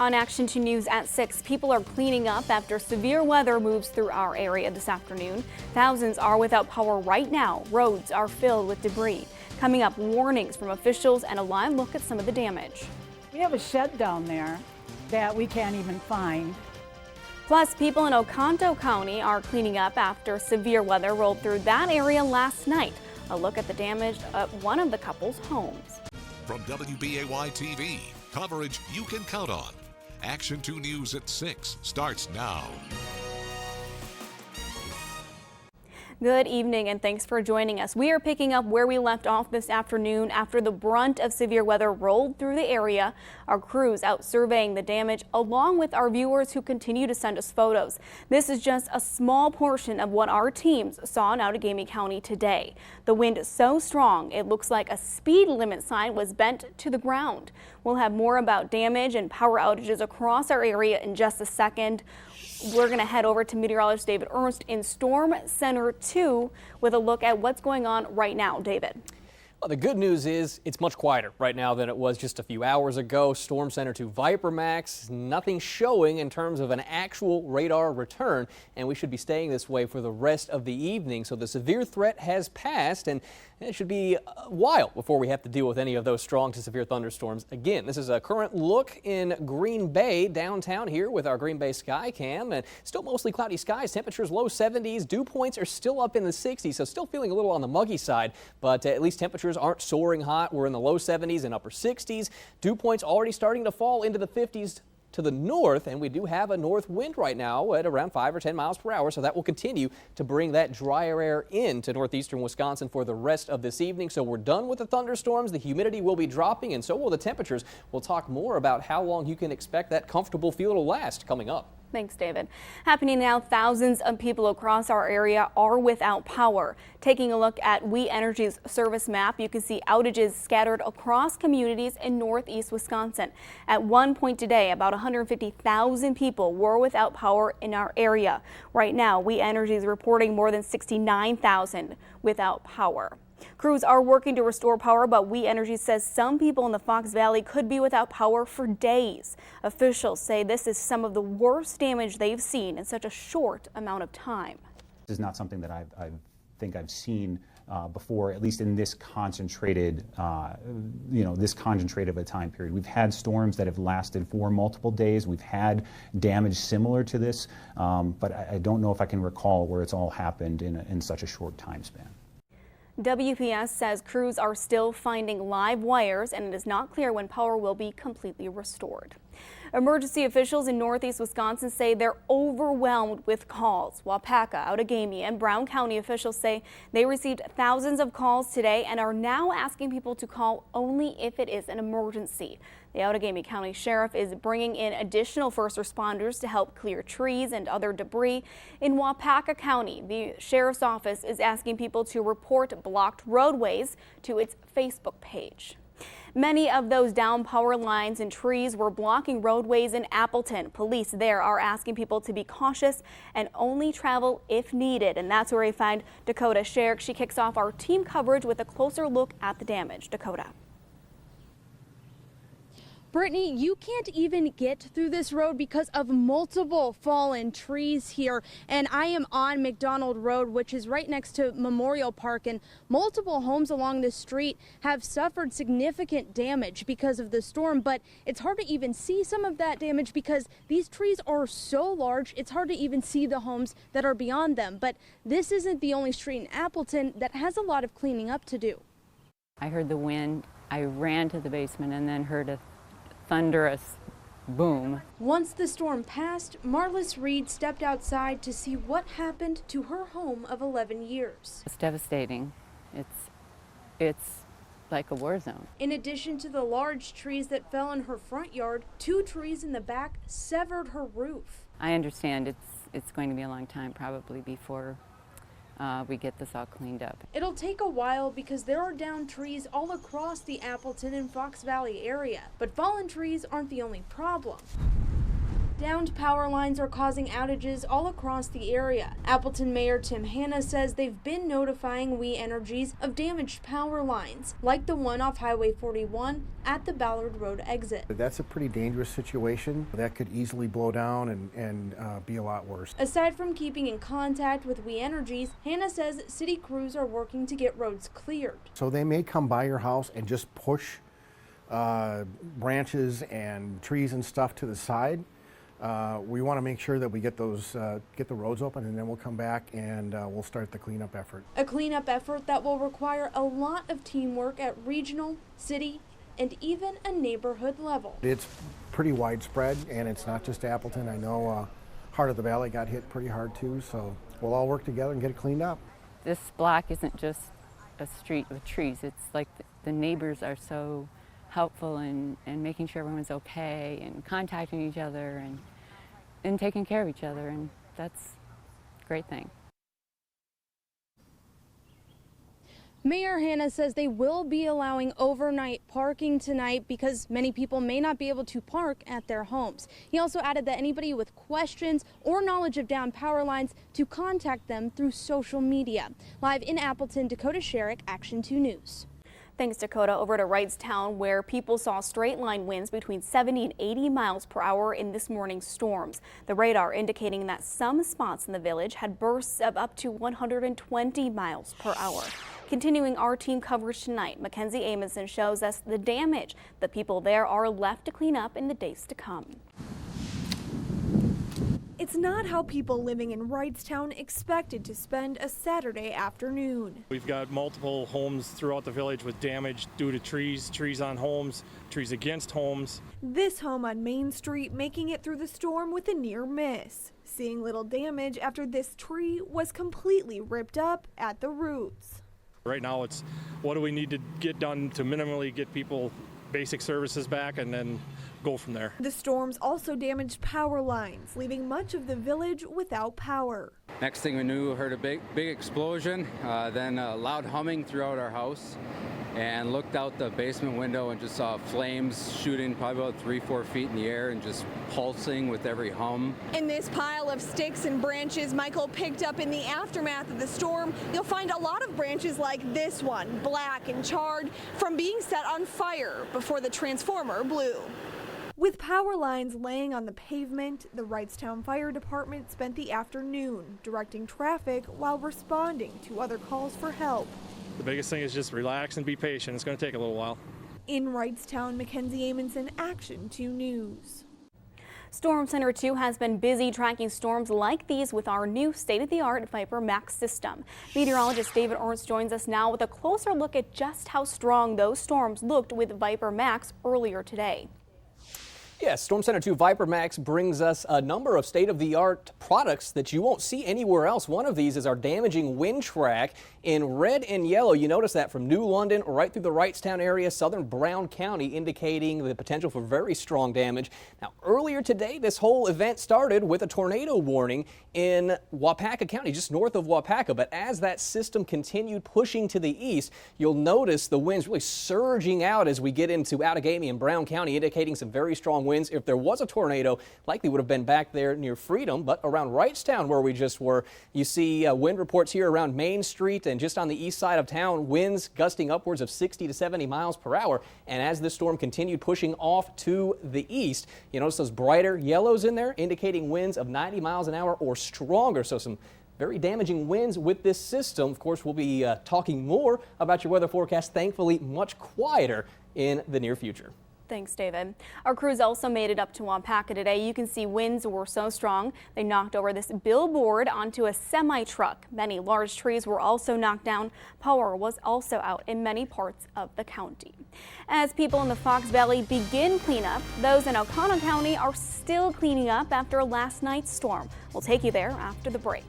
On Action 2 News at 6, people are cleaning up after severe weather moves through our area this afternoon. Thousands are without power right now. Roads are filled with debris. Coming up, warnings from officials and a live look at some of the damage. We have a shed down there that we can't even find. Plus, people in Oconto County are cleaning up after severe weather rolled through that area last night. A look at the damage at one of the couple's homes. From WBAY TV, coverage you can count on. Action 2 News at 6 starts now. Good evening and thanks for joining us. We are picking up where we left off this afternoon after the brunt of severe weather rolled through the area. Our crews out surveying the damage along with our viewers who continue to send us photos. This is just a small portion of what our teams saw in Outagamie County today. The wind is so strong it looks like a speed limit sign was bent to the ground. We'll have more about damage and power outages across our area in just a second. We're going to head over to meteorologist David Ernst in Storm Center 2 with a look at what's going on right now. David. Well, the good news is it's much quieter right now than it was just a few hours ago. Storm Center 2 Viper Max, nothing showing in terms of an actual radar return, and we should be staying this way for the rest of the evening. So the severe threat has passed, and it should be a while before we have to deal with any of those strong to severe thunderstorms again. This is a current look in Green Bay downtown here with our Green Bay sky cam, and still mostly cloudy skies. Temperatures low 70s. Dew points are still up in the 60s, so still feeling a little on the muggy side, but at least temperatures aren't soaring hot. We're in the low 70s and upper 60s. Dew points already starting to fall into the 50s to the north, and we do have a north wind right now at around 5 or 10 miles per hour, so that will continue to bring that drier air into northeastern Wisconsin for the rest of this evening. So we're done with the thunderstorms. The humidity will be dropping, and so will the temperatures. We'll talk more about how long you can expect that comfortable feel to last coming up. Thanks, David. Happening now, thousands of people across our area are without power. Taking a look at We Energy's service map, you can see outages scattered across communities in northeast Wisconsin. At one point today, about 150,000 people were without power in our area. Right now, We Energy is reporting more than 69,000 without power. Crews are working to restore power, but We Energy says some people in the Fox Valley could be without power for days. Officials say this is some of the worst damage they've seen in such a short amount of time. This is not something that I think I've seen before, at least in this concentrated, this concentrated of a time period. We've had storms that have lasted for multiple days. We've had damage similar to this, but I don't know if I can recall where it's all happened in such a short time span. WPS says crews are still finding live wires and it is not clear when power will be completely restored. Emergency officials in northeast Wisconsin say they're overwhelmed with calls. Waupaca, Outagamie, and Brown County officials say they received thousands of calls today and are now asking people to call only if it is an emergency. The Outagamie County Sheriff is bringing in additional first responders to help clear trees and other debris. In Waupaca County, the Sheriff's Office is asking people to report blocked roadways to its Facebook page. Many of those down power lines and trees were blocking roadways in Appleton. Police there are asking people to be cautious and only travel if needed. And that's where we find Dakota Sherrick. She kicks off our team coverage with a closer look at the damage. Dakota. Brittany, you can't even get through this road because of multiple fallen trees here. And I am on McDonald Road, which is right next to Memorial Park, and multiple homes along this street have suffered significant damage because of the storm. But it's hard to even see some of that damage because these trees are so large, it's hard to even see the homes that are beyond them. But this isn't the only street in Appleton that has a lot of cleaning up to do. I heard the wind. I ran to the basement and then heard a thunderous boom. Once the storm passed, Marlis Reed stepped outside to see what happened to her home of 11 years. It's devastating. It's like a war zone. In addition to the large trees that fell in her front yard, 2 trees in the back severed her roof. I understand it's going to be a long time probably before we get this all cleaned up. It'll take a while because there are downed trees all across the Appleton and Fox Valley area, but fallen trees aren't the only problem. Downed power lines are causing outages all across the area. Appleton Mayor Tim Hanna says they've been notifying We Energies of damaged power lines, like the one off Highway 41 at the Ballard Road exit. That's a pretty dangerous situation. That could easily blow down and be a lot worse. Aside from keeping in contact with We Energies, Hanna says city crews are working to get roads cleared. So they may come by your house and just push branches and trees and stuff to the side. We want to make sure that we get the roads open, and then we'll come back and we'll start the cleanup effort. A cleanup effort that will require a lot of teamwork at regional, city, and even a neighborhood level. It's pretty widespread, and it's not just Appleton. I know Heart of the Valley got hit pretty hard too, so we'll all work together and get it cleaned up. This block isn't just a street with trees. It's like the neighbors are so helpful in making sure everyone's okay and contacting each other and taking care of each other, and that's a great thing. Mayor Hanna says they will be allowing overnight parking tonight because many people may not be able to park at their homes. He also added that anybody with questions or knowledge of downed power lines to contact them through social media. Live in Appleton, Dakota Sherrick, Action 2 News. Thanks, Dakota. Over to Wrightstown, where people saw straight line winds between 70 and 80 miles per hour in this morning's storms. The radar indicating that some spots in the village had bursts of up to 120 miles per hour. Continuing our team coverage tonight, Mackenzie Amundsen shows us the damage the people there are left to clean up in the days to come. It's not how people living in Wrightstown expected to spend a Saturday afternoon. We've got multiple homes throughout the village with damage due to trees on homes, trees against homes. This home on Main Street making it through the storm with a near miss, seeing little damage after this tree was completely ripped up at the roots. Right now it's what do we need to get done to minimally get people basic services back and then go from there. The storms also damaged power lines, leaving much of the village without power. Next thing we knew, we heard a big explosion, then loud humming throughout our house, and looked out the basement window and just saw flames shooting probably about 3-4 feet in the air and just pulsing with every hum. In this pile of sticks and branches Michael picked up in the aftermath of the storm, you'll find a lot of branches like this one, black and charred from being set on fire before the transformer blew. With power lines laying on the pavement, the Wrightstown Fire Department spent the afternoon directing traffic while responding to other calls for help. The biggest thing is just relax and be patient. It's going to take a little while. In Wrightstown, Mackenzie Amundsen, Action 2 News. Storm Center 2 has been busy tracking storms like these with our new state-of-the-art Viper Max system. Meteorologist David Ernst joins us now with a closer look at just how strong those storms looked with Viper Max earlier today. Yes, Storm Center 2 Viper Max brings us a number of state-of-the-art products that you won't see anywhere else. One of these is our damaging wind track in red and yellow. You notice that from New London right through the Wrightstown area, southern Brown County, indicating the potential for very strong damage. Now, earlier today, this whole event started with a tornado warning in Wapaka County, just north of Wapaka. But as that system continued pushing to the east, you'll notice the winds really surging out as we get into Outagamie and Brown County, indicating some very strong winds. If there was a tornado, likely would have been back there near Freedom, but around Wrightstown where we just were, you see wind reports here around Main Street and just on the east side of town, winds gusting upwards of 60 to 70 miles per hour. And as this storm continued pushing off to the east, you notice those brighter yellows in there indicating winds of 90 miles an hour or stronger. So some very damaging winds with this system. Of course, we'll be talking more about your weather forecast, thankfully much quieter in the near future. Thanks, David. Our crews also made it up to Wapaka today. You can see winds were so strong they knocked over this billboard onto a semi-truck. Many large trees were also knocked down. Power was also out in many parts of the county. As people in the Fox Valley begin cleanup, those in Oconto County are still cleaning up after last night's storm. We'll take you there after the break.